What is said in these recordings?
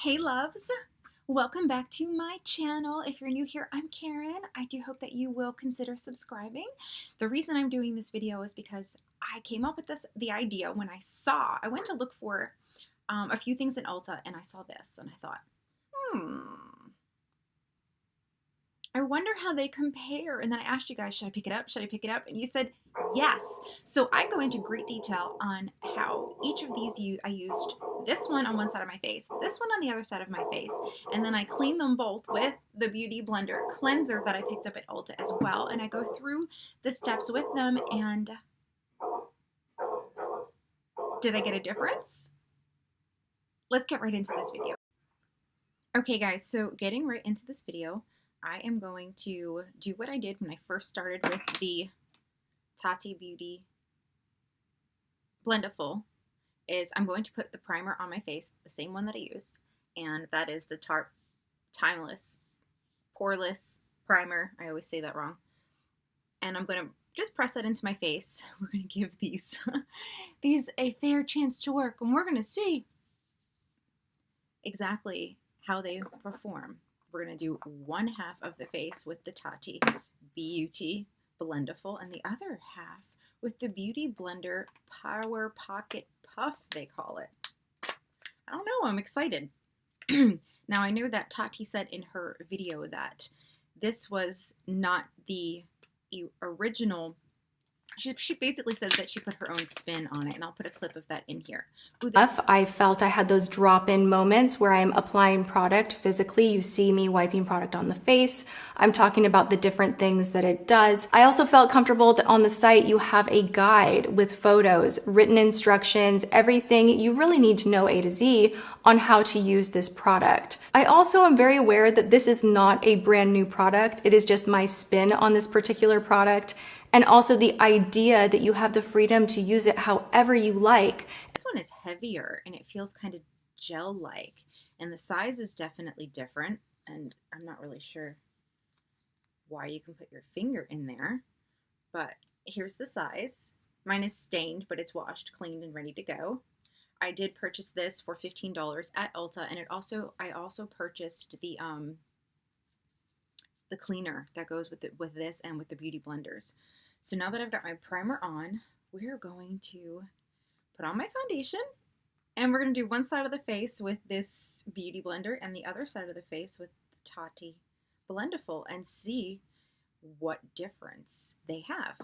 Hey loves, welcome back to my channel. If you're new here, I'm Karen. I do hope that you will consider subscribing. The reason I'm doing this video is because I came up with the idea when I went to look for a few things in Ulta and I saw this and I thought, I wonder how they compare. And then I asked you guys, should I pick it up? Should I pick it up? And you said yes. So I go into great detail on how each of these I used this one on one side of my face, this one on the other side of my face, and then I clean them both with the Beauty Blender cleanser that I picked up at Ulta as well. And I go through the steps with them, and did I get a difference? Let's get right into this video. Okay guys, so getting right into this video, I am going to do what I did when I first started with the Tati Beauty Blendiful, is I'm going to put the primer on my face, the same one that I used, and that is the Tarte Timeless Poreless Primer. I always say that wrong. And I'm going to just press that into my face. We're going to give these a fair chance to work, and we're going to see exactly how they perform. We're going to do one half of the face with the Tati Beauty Blendiful and the other half with the Beauty Blender Power Pocket Puff, they call it. I don't know, I'm excited. Now I know that Tati said in her video that this was not the original. She basically says that she put her own spin on it, and I'll put a clip of that in here. I felt I had those drop-in moments where I'm applying product physically. You see me wiping product on the face. I'm talking about the different things that it does. I also felt comfortable that on the site you have a guide with photos, written instructions, everything you really need to know A to Z on how to use this product. I also am very aware that this is not a brand new product. It is just my spin on this particular product. And also the idea that you have the freedom to use it however you like. This one is heavier and it feels kind of gel-like, and the size is definitely different, and I'm not really sure why you can put your finger in there, but here's the size. Mine is stained, but it's washed, cleaned, and ready to go. I did purchase this for $15 at Ulta, and I also purchased the cleaner that goes with this and with the Beauty Blenders. So now that I've got my primer on, we're going to put on my foundation, and we're going to do one side of the face with this Beauty Blender and the other side of the face with the Tati Blendiful, and see what difference they have.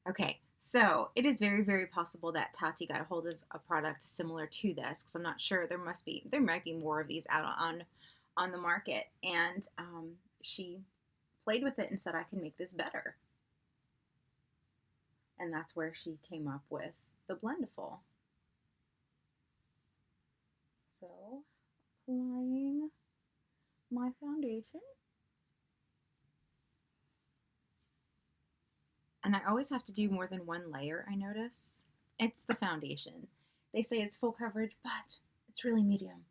Okay, so it is very, very possible that Tati got a hold of a product similar to this, because I'm not sure. There might be more of these out on the market, and she played with it and said I can make this better, and that's where she came up with the Blendiful. So applying my foundation, and I always have to do more than one layer. I notice it's the foundation. They say it's full coverage, but it's really medium.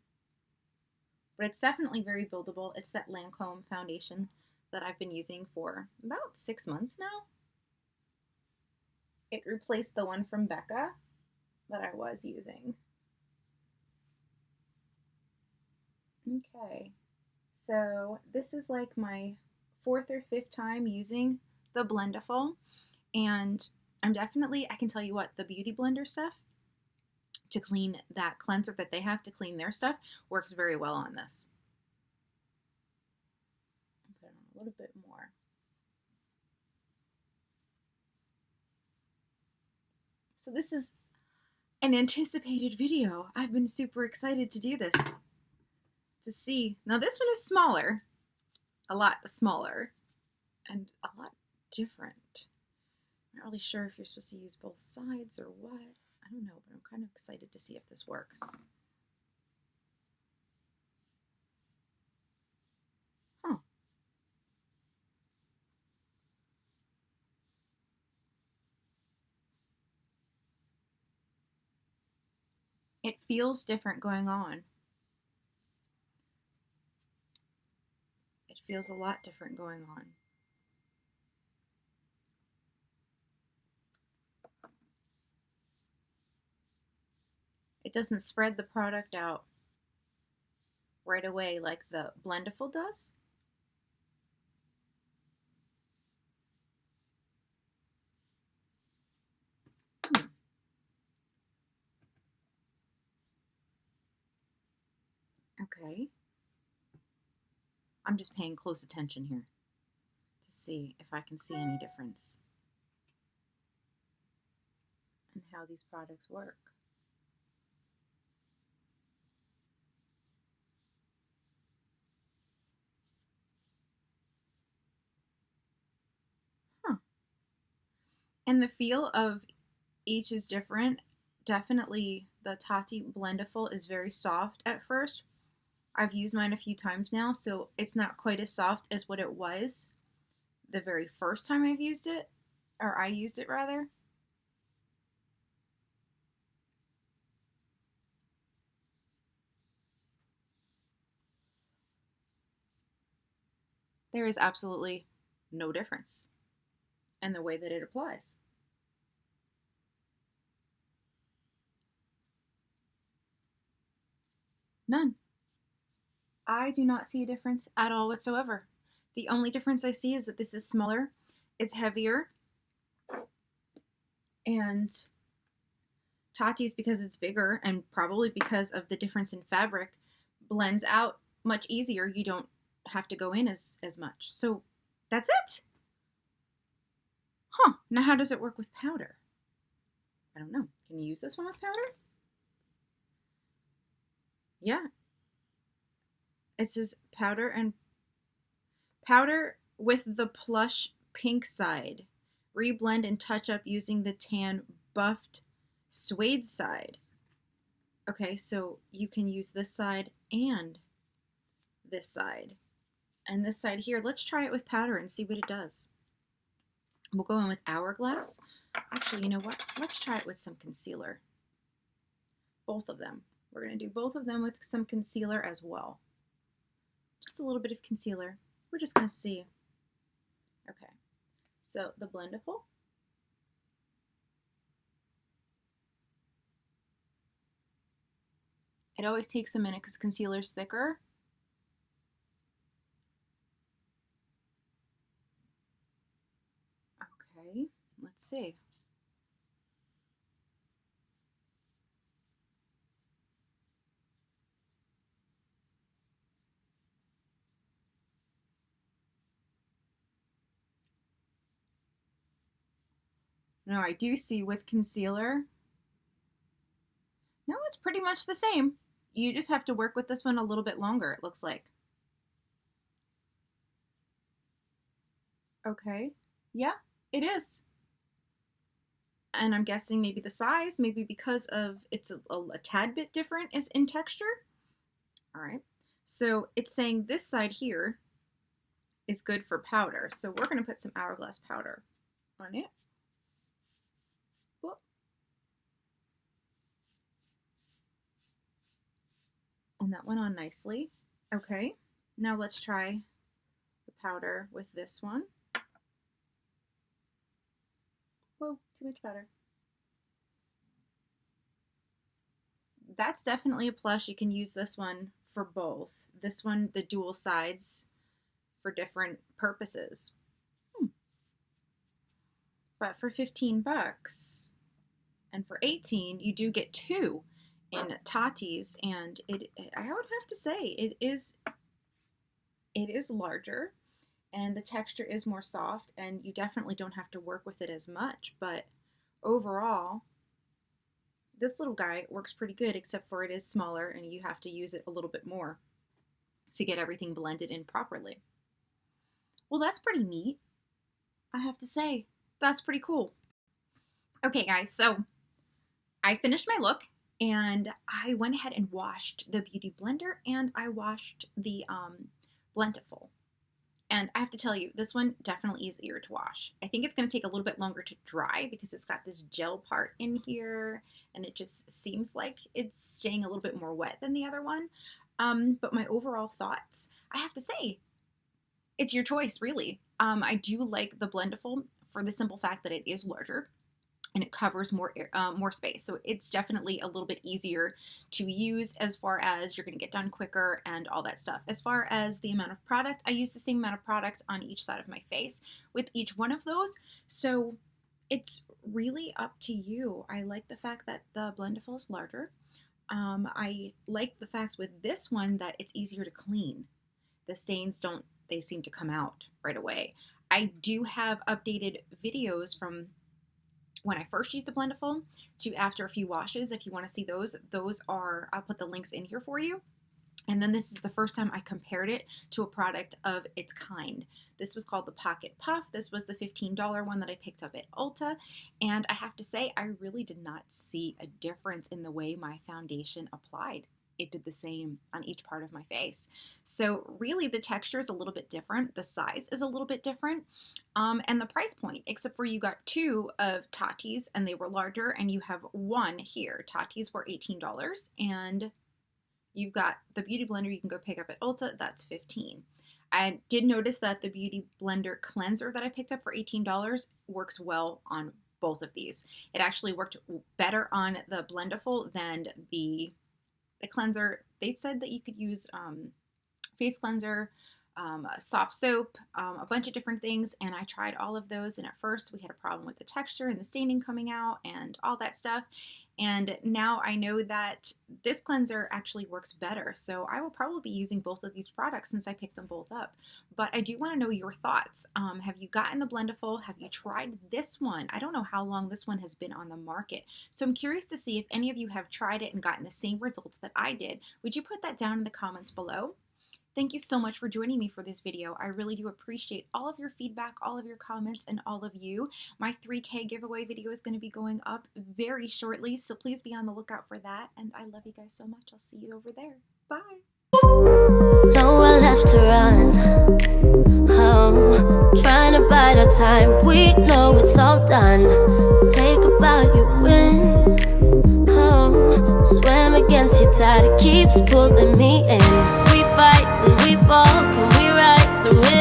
But it's definitely very buildable. It's that Lancome foundation that I've been using for about 6 months now. It replaced the one from Becca that I was using. Okay, so this is like my 4th or 5th time using the Blendiful, and I can tell you what, the Beauty Blender stuff to clean that cleanser that they have to clean their stuff works very well on this. I'll put on a little bit more. So this is an anticipated video. I've been super excited to do this, to see. Now this one is smaller, a lot smaller, and a lot different. I'm not really sure if you're supposed to use both sides or what. I don't know, but I'm kind of excited to see if this works. Huh. It feels different going on. It feels a lot different going on. It doesn't spread the product out right away like the Blendiful does. Okay. I'm just paying close attention here to see if I can see any difference in how these products work. Huh. And the feel of each is different. Definitely the Tati Blendiful is very soft at first. I've used mine a few times now, so it's not quite as soft as what it was the very first time I've used it, or I used it rather. There is absolutely no difference in the way that it applies. None. I do not see a difference at all whatsoever. The only difference I see is that this is smaller, it's heavier, and Tati's, because it's bigger and probably because of the difference in fabric, blends out much easier. You don't have to go in as much. So that's it. Huh. Now how does it work with powder? I don't know. Can you use this one with powder? Yeah. It says powder and powder with the plush pink side. Reblend and touch up using the tan buffed suede side. Okay, so you can use this side and this side. And this side here, let's try it with powder and see what it does. We'll go in with Hourglass. Actually, you know what? Let's try it with some concealer. Both of them. We're going to do both of them with some concealer as well. Just a little bit of concealer. We're just going to see. Okay, so the Blendiful. It always takes a minute because concealer's thicker. Okay, let's see. No, I do see with concealer. No, it's pretty much the same. You just have to work with this one a little bit longer, it looks like. Okay, yeah, it is. And I'm guessing maybe the size, maybe because of it's a tad bit different is in texture. All right, so it's saying this side here is good for powder. So we're going to put some Hourglass powder on it. Whoop. And that went on nicely. Okay, now let's try the powder with this one. Whoa, too much powder. That's definitely a plus. You can use this one for both. This one, the dual sides, for different purposes. But for 15 bucks and for 18, you do get two in Tati's, and I would have to say it is larger and the texture is more soft, and you definitely don't have to work with it as much, but overall this little guy works pretty good, except for it is smaller and you have to use it a little bit more to get everything blended in properly. Well, that's pretty neat. I have to say, that's pretty cool. Okay, guys, so I finished my look and I went ahead and washed the Beauty Blender and I washed the Blendiful. And I have to tell you, this one definitely is easier to wash. I think it's going to take a little bit longer to dry because it's got this gel part in here and it just seems like it's staying a little bit more wet than the other one. But my overall thoughts, I have to say, it's your choice, really. I do like the Blendiful for the simple fact that it is larger and it covers more space. So it's definitely a little bit easier to use as far as you're going to get done quicker and all that stuff. As far as the amount of product, I use the same amount of product on each side of my face with each one of those. So it's really up to you. I like the fact that the Blendiful is larger. I like the fact with this one that it's easier to clean. The stains they seem to come out right away. I do have updated videos from when I first used the Blendiful to after a few washes. If you want to see those are, I'll put the links in here for you. And then this is the first time I compared it to a product of its kind. This was called the Pocket Puff. This was the $15 one that I picked up at Ulta. And I have to say, I really did not see a difference in the way my foundation applied. It did the same on each part of my face. So really the texture is a little bit different. The size is a little bit different. And the price point, except for you got 2 of Tati's and they were larger, and you have 1 here. Tati's were $18, and you've got the Beauty Blender you can go pick up at Ulta. That's $15. I did notice that the Beauty Blender cleanser that I picked up for $18 works well on both of these. It actually worked better on the Blendiful than the cleanser. They said that you could use face cleanser, soft soap, a bunch of different things, and I tried all of those, and at first we had a problem with the texture and the staining coming out and all that stuff, and now I know that this cleanser actually works better, so I will probably be using both of these products since I picked them both up. But I do want to know your thoughts. Have you gotten the Blendiful? Have you tried this one? I don't know how long this one has been on the market, so I'm curious to see if any of you have tried it and gotten the same results that I did. Would you put that down in the comments below? Thank you so much for joining me for this video. I really do appreciate all of your feedback, all of your comments, and all of you. My 3K giveaway video is going to be going up very shortly, so please be on the lookout for that. And I love you guys so much. I'll see you over there. Bye. Nowhere left to run. Oh, trying to bide our time. We know it's all done. Take a bow, you win. Oh, swim against your tide. It keeps pulling me in. We fight and we fall. Can we rise through it?